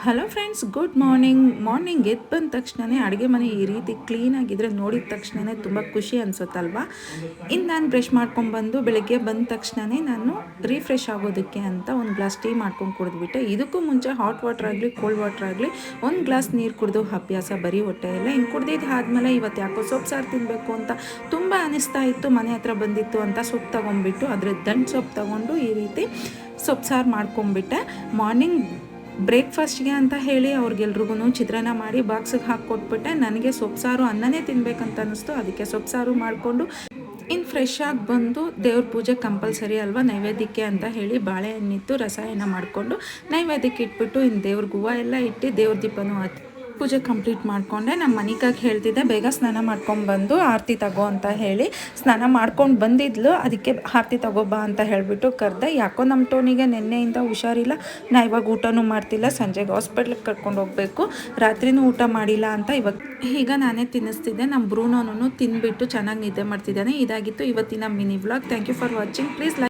Hello friends, good morning ಎದ್ದು ಬಂದ ತಕ್ಷಣವೇ ಅಡುಗೆ ಮನೆ ಈ ರೀತಿ ಕ್ಲೀನಾಗಿದ್ದರೆ ನೋಡಿದ ತಕ್ಷಣವೇ ತುಂಬ ಖುಷಿ ಅನಿಸುತ್ತಲ್ವಾ. ಇನ್ನು ನಾನು ಬ್ರಷ್ ಮಾಡ್ಕೊಂಡ್ಬಂದು ಬೆಳಗ್ಗೆ ಬಂದ ತಕ್ಷಣವೇ ನಾನು ರೀಫ್ರೆಶ್ ಆಗೋದಕ್ಕೆ ಅಂತ ಒಂದು ಗ್ಲಾಸ್ ಟೀ ಮಾಡ್ಕೊಂಡು ಕುಡಿದ್ಬಿಟ್ಟೆ. ಇದಕ್ಕೂ ಮುಂಚೆ ಹಾಟ್ ವಾಟರ್ ಆಗಲಿ ಕೋಲ್ಡ್ ವಾಟರ್ ಆಗಲಿ ಒಂದು ಗ್ಲಾಸ್ ನೀರು ಕುಡಿದು ಅಭ್ಯಾಸ ಬರೀ ಹೊಟ್ಟೆಯಲ್ಲ. ಇನ್ನು ಕುಡ್ದಿದ್ದು ಆದಮೇಲೆ ಇವತ್ತು ಯಾಕೋ ಸೊಪ್ಪು ಸಾರು ತಿನ್ನಬೇಕು ಅಂತ ತುಂಬ ಅನಿಸ್ತಾ ಇತ್ತು. ಮನೆ ಹತ್ರ ಬಂದಿತ್ತು ಅಂತ ಸೊಪ್ಪು ತೊಗೊಂಡ್ಬಿಟ್ಟು ಅದ್ರ ದಂಟು ಸೊಪ್ಪು ತೊಗೊಂಡು ಈ ರೀತಿ ಸೊಪ್ಪು ಸಾರು ಮಾಡ್ಕೊಂಡ್ಬಿಟ್ಟೆ. ಮಾರ್ನಿಂಗ್ ಬ್ರೇಕ್ಫಾಸ್ಟ್ಗೆ ಅಂತ ಹೇಳಿ ಅವ್ರಿಗೆಲ್ರಿಗೂ ಚಿತ್ರಾನ್ನ ಮಾಡಿ ಬಾಕ್ಸಿಗೆ ಹಾಕ್ಕೊಟ್ಬಿಟ್ಟೆ. ನನಗೆ ಸೊಪ್ಪು ಸಾರು ಅನ್ನನೇ ತಿನ್ನಬೇಕಂತ ಅನ್ನಿಸ್ತು, ಅದಕ್ಕೆ ಸೊಪ್ಪು ಸಾರು ಮಾಡಿಕೊಂಡು ಇನ್ನು ಫ್ರೆಶ್ ಆಗಿ ಬಂದು ದೇವ್ರ ಪೂಜೆ ಕಂಪಲ್ಸರಿ ಅಲ್ವಾ, ನೈವೇದ್ಯಕ್ಕೆ ಅಂತ ಹೇಳಿ ಬಾಳೆಹಣ್ಣಿತ್ತು ರಸಾಯನ ಮಾಡಿಕೊಂಡು ನೈವೇದ್ಯಕ್ಕೆ ಇಟ್ಬಿಟ್ಟು ಇನ್ನು ದೇವ್ರಿಗೆ ಹೂವು ಎಲ್ಲ ಇಟ್ಟು ದೇವ್ರ ದೀಪನೂ ಹಚ್ಚಿ ಪೂಜೆ ಕಂಪ್ಲೀಟ್ ಮಾಡಿಕೊಂಡೆ. ನಮ್ಮ ಮನಿಕಾಗಿ ಹೇಳ್ತಿದ್ದೆ ಬೇಗ ಸ್ನಾನ ಮಾಡ್ಕೊಂಡ್ಬಂದು ಆರತಿ ತಗೋ ಅಂತ ಹೇಳಿ. ಸ್ನಾನ ಮಾಡ್ಕೊಂಡು ಬಂದಿದ್ಲು, ಅದಕ್ಕೆ ಆರತಿ ತಗೋಬಾ ಅಂತ ಹೇಳಿಬಿಟ್ಟು ಕರೆದೆ. ಯಾಕೋ ನಮ್ಮ ಟೋನಿಗೆ ನಿನ್ನೆಯಿಂದ ಹುಷಾರಿಲ್ಲ. ನಾ ಇವಾಗ ಊಟನೂ ಮಾಡ್ತಿಲ್ಲ, ಸಂಜೆಗೆ ಹಾಸ್ಪಿಟ್ಲಿಗೆ ಕರ್ಕೊಂಡು ಹೋಗಬೇಕು, ರಾತ್ರಿನೂ ಊಟ ಮಾಡಿಲ್ಲ ಅಂತ ಇವಾಗ ಈಗ ನಾನೇ ತಿನ್ನಿಸ್ತಿದ್ದೆ. ನಮ್ಮ ಬ್ರೂನೋನು ತಿಂದುಬಿಟ್ಟು ಚೆನ್ನಾಗಿ ನಿದ್ದೆ ಮಾಡ್ತಿದ್ದಾನೆ. ಇದಾಗಿತ್ತು ಇವತ್ತಿನ mini vlog. Thank you for watching. Please like